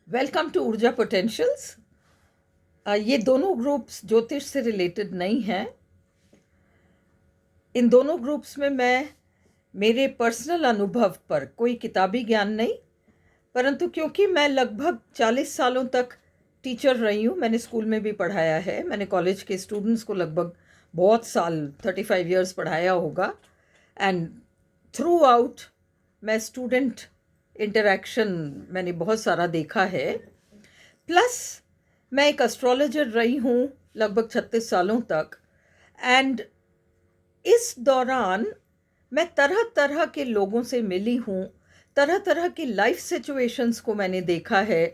Welcome to ऊर्जा potentials. ये दोनों ग्रुप्स ज्योतिष से रिलेटेड नहीं हैं। इन दोनों ग्रुप्स में मैं मेरे पर्सनल अनुभव पर कोई किताबी ज्ञान नहीं, परंतु क्योंकि मैं लगभग 40 सालों तक टीचर रही हूँ, मैंने स्कूल में भी पढ़ाया है, मैंने कॉलेज के स्टूडेंट्स को लगभग बहुत साल 35 इयर्स पढ़ाया होगा। एंड थ्रू आउट मैं स्टूडेंट इंटरेक्शन मैंने बहुत सारा देखा है। प्लस मैं एक एस्ट्रोलॉजर रही हूँ लगभग 36 सालों तक। एंड इस दौरान मैं तरह तरह के लोगों से मिली हूँ, तरह तरह की लाइफ सिचुएशंस को मैंने देखा है,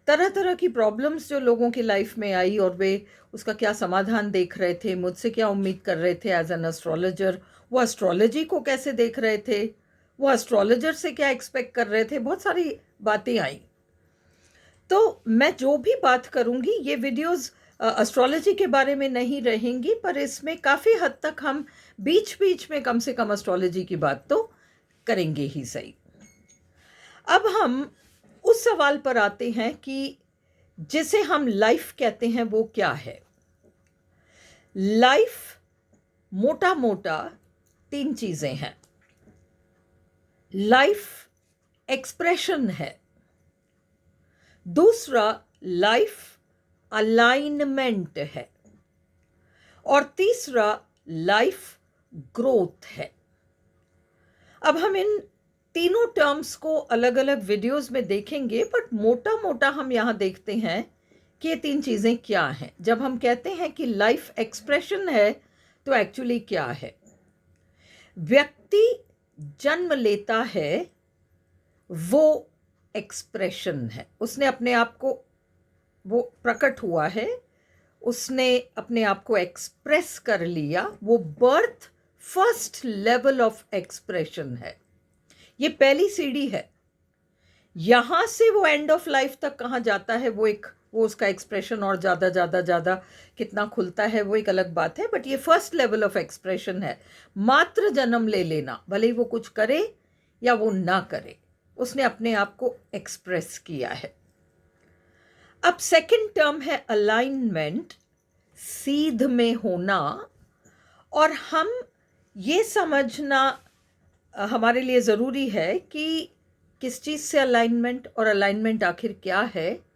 तरह तरह की प्रॉब्लम्स जो लोगों की लाइफ में आई और वे उसका क्या समाधान देख रहे थे, मुझसे क्या उम्मीद कर रहे थे एज एन एस्ट्रोलॉजर, वो एस्ट्रोलॉजी को कैसे देख रहे थे, वो एस्ट्रोलॉजर से क्या एक्सपेक्ट कर रहे थे, बहुत सारी बातें आई। तो मैं जो भी बात करूंगी ये वीडियोस एस्ट्रोलॉजी के बारे में नहीं रहेंगी, पर इसमें काफ़ी हद तक हम बीच बीच में कम से कम एस्ट्रोलॉजी की बात तो करेंगे ही सही। अब हम उस सवाल पर आते हैं कि जिसे हम लाइफ कहते हैं वो क्या है। लाइफ मोटा मोटा 3 चीज़ें हैं। लाइफ एक्सप्रेशन है, दूसरा लाइफ अलाइनमेंट है, और तीसरा लाइफ ग्रोथ है। अब हम इन तीनों टर्म्स को अलग अलग वीडियोस में देखेंगे, बट मोटा मोटा हम यहाँ देखते हैं कि ये 3 चीज़ें क्या हैं। जब हम कहते हैं कि लाइफ एक्सप्रेशन है तो एक्चुअली क्या है? व्यक्ति जन्म लेता है, वो एक्सप्रेशन है, उसने अपने आप को, वो प्रकट हुआ है, उसने अपने आप को एक्सप्रेस कर लिया, वो birth first level of expression है। ये पहली सीढ़ी है। यहां से वो एंड ऑफ लाइफ तक कहाँ जाता है, वो उसका एक्सप्रेशन और ज़्यादा कितना खुलता है वो एक अलग बात है, बट ये फर्स्ट लेवल ऑफ एक्सप्रेशन है। मात्र जन्म ले लेना, भले ही वो कुछ करे या वो ना करे, उसने अपने आप को एक्सप्रेस किया है। अब सेकंड टर्म है अलाइनमेंट, सीध में होना। और हम ये समझना हमारे लिए ज़रूरी है कि किस चीज़ से अलाइनमेंट, और अलाइनमेंट आखिर क्या है,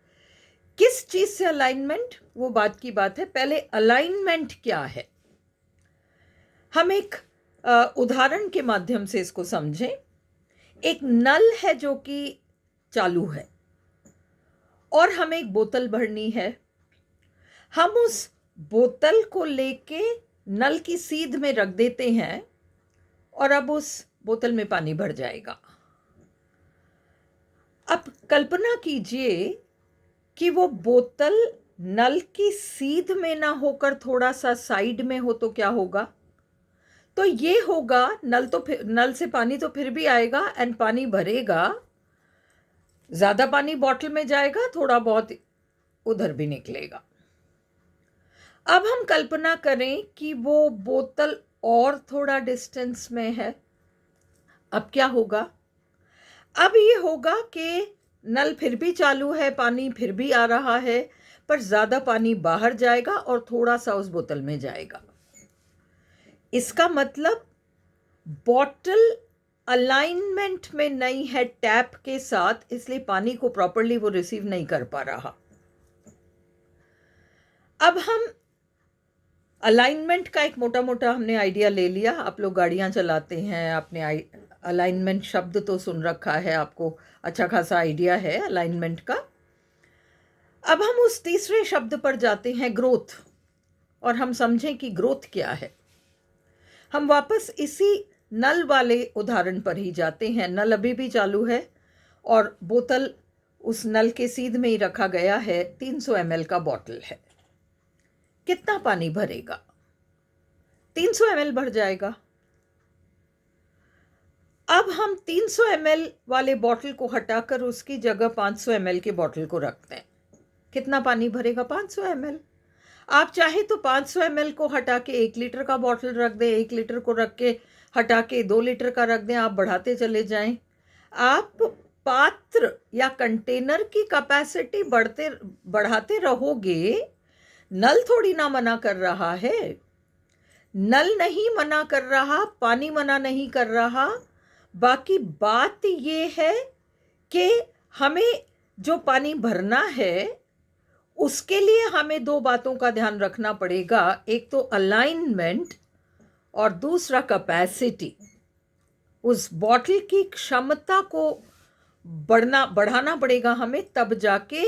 किस चीज़ से अलाइनमेंट वो बात की बात है। पहले अलाइनमेंट क्या है, हम एक उदाहरण के माध्यम से इसको समझें। एक नल है जो कि चालू है और हमें एक बोतल भरनी है। हम उस बोतल को लेके नल की सीध में रख देते हैं और अब उस बोतल में पानी भर जाएगा। अब कल्पना कीजिए कि वो बोतल नल की सीध में ना होकर थोड़ा सा साइड में हो, तो क्या होगा? तो ये होगा, नल से पानी तो फिर भी आएगा एंड पानी भरेगा, ज़्यादा पानी बॉटल में जाएगा, थोड़ा बहुत उधर भी निकलेगा। अब हम कल्पना करें कि वो बोतल और थोड़ा डिस्टेंस में है। अब क्या होगा? अब ये होगा कि नल फिर भी चालू है, पानी फिर भी आ रहा है, पर ज़्यादा पानी बाहर जाएगा और थोड़ा सा उस बोतल में जाएगा। इसका मतलब बॉटल अलाइनमेंट में नहीं है टैप के साथ, इसलिए पानी को प्रॉपरली वो रिसीव नहीं कर पा रहा। अब हम अलाइनमेंट का एक मोटा मोटा हमने आइडिया ले लिया। आप लोग गाड़ियां चलाते हैं, आपने अलाइनमेंट शब्द तो सुन रखा है, आपको अच्छा खासा आइडिया है अलाइनमेंट का। अब हम उस तीसरे शब्द पर जाते हैं, ग्रोथ, और हम समझें कि ग्रोथ क्या है। हम वापस इसी नल वाले उदाहरण पर ही जाते हैं। नल अभी भी चालू है और बोतल उस नल के सीध में ही रखा गया है। 300 ml का बॉटल है। कितना पानी भरेगा? 300 ml भर जाएगा। अब हम 300 ml वाले बॉटल को हटाकर उसकी जगह 500 ml के बॉटल को रखते हैं। कितना पानी भरेगा? 500 ml। आप चाहे तो 500 ml को हटा के 1 लीटर का बॉटल रख दें, 1 लीटर को रख के हटा के 2 लीटर का रख दें, आप बढ़ाते चले जाएं। आप पात्र या कंटेनर की कैपेसिटी बढ़ाते रहोगे, नल थोड़ी ना मना कर रहा है, नल नहीं मना कर रहा, पानी मना नहीं कर रहा। बाकी बात ये है कि हमें जो पानी भरना है उसके लिए हमें दो बातों का ध्यान रखना पड़ेगा, एक तो अलाइनमेंट और दूसरा कैपेसिटी। उस बॉटल की क्षमता को बढ़ाना पड़ेगा हमें, तब जाके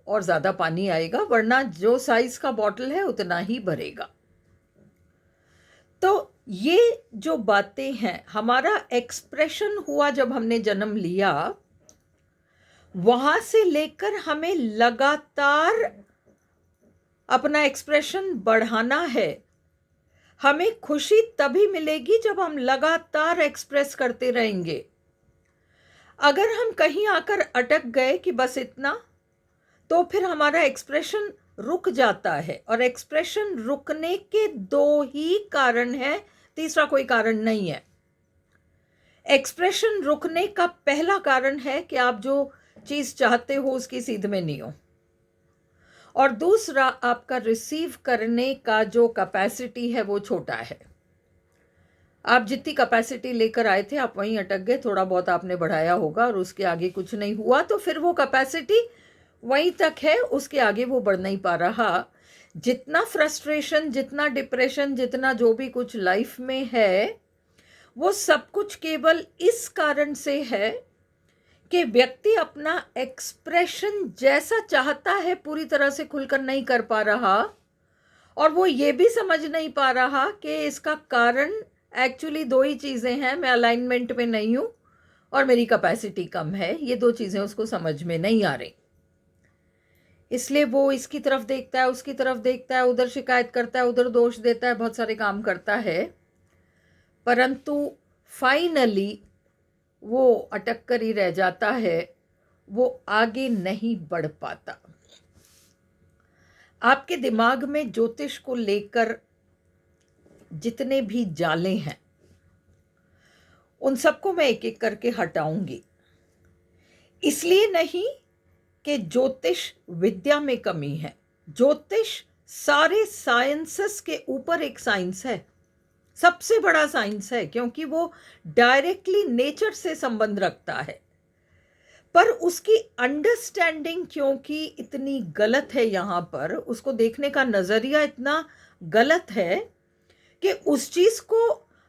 और ज़्यादा पानी आएगा, वरना जो साइज का बॉटल है उतना ही भरेगा। तो ये जो बातें हैं, हमारा एक्सप्रेशन हुआ जब हमने जन्म लिया, वहां से लेकर हमें लगातार अपना एक्सप्रेशन बढ़ाना है। हमें खुशी तभी मिलेगी जब हम लगातार एक्सप्रेस करते रहेंगे। अगर हम कहीं आकर अटक गए कि बस इतना, तो फिर हमारा एक्सप्रेशन रुक जाता है। और एक्सप्रेशन रुकने के दो ही कारण हैं, तीसरा कोई कारण नहीं है। एक्सप्रेशन रुकने का पहला कारण है कि आप जो चीज चाहते हो उसकी सीध में नहीं हो, और दूसरा आपका रिसीव करने का जो कैपेसिटी है वो छोटा है। आप जितनी कैपेसिटी लेकर आए थे आप वहीं अटक गए, थोड़ा बहुत आपने बढ़ाया होगा और उसके आगे कुछ नहीं हुआ, तो फिर वो कैपेसिटी वहीं तक है, उसके आगे वो बढ़ नहीं पा रहा। जितना फ्रस्ट्रेशन, जितना डिप्रेशन, जितना जो भी कुछ लाइफ में है, वो सब कुछ केवल इस कारण से है कि व्यक्ति अपना एक्सप्रेशन जैसा चाहता है पूरी तरह से खुलकर नहीं कर पा रहा, और वो ये भी समझ नहीं पा रहा कि इसका कारण एक्चुअली दो ही चीज़ें हैं, मैं अलाइनमेंट में नहीं हूँ और मेरी कैपेसिटी कम है। ये दो चीज़ें उसको समझ में नहीं आ रही, इसलिए वो इसकी तरफ देखता है, उसकी तरफ देखता है, उधर शिकायत करता है, उधर दोष देता है, बहुत सारे काम करता है, परंतु फाइनली वो अटक कर ही रह जाता है, वो आगे नहीं बढ़ पाता। आपके दिमाग में ज्योतिष को लेकर जितने भी जाले हैं उन सबको मैं एक एक करके हटाऊंगी। इसलिए नहीं कि ज्योतिष विद्या में कमी है, ज्योतिष सारे साइंसेस के ऊपर एक साइंस है, सबसे बड़ा साइंस है, क्योंकि वो डायरेक्टली नेचर से संबंध रखता है। पर उसकी अंडरस्टैंडिंग क्योंकि इतनी गलत है, यहाँ पर उसको देखने का नजरिया इतना गलत है कि उस चीज को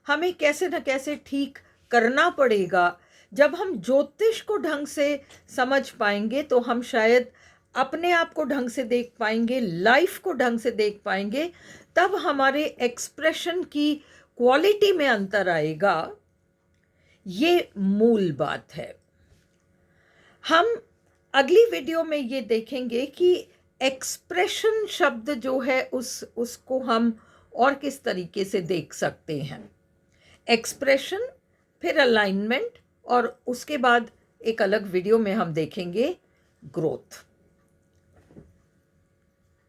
हमें कैसे न कैसे ठीक करना पड़ेगा। जब हम ज्योतिष को ढंग से समझ पाएंगे तो हम शायद अपने आप को ढंग से देख पाएंगे, लाइफ को ढंग से देख पाएंगे, तब हमारे एक्सप्रेशन की क्वालिटी में अंतर आएगा। ये मूल बात है। हम अगली वीडियो में ये देखेंगे कि एक्सप्रेशन शब्द जो है उसको हम और किस तरीके से देख सकते हैं। एक्सप्रेशन, फिर अलाइनमेंट, और उसके बाद एक अलग वीडियो में हम देखेंगे ग्रोथ।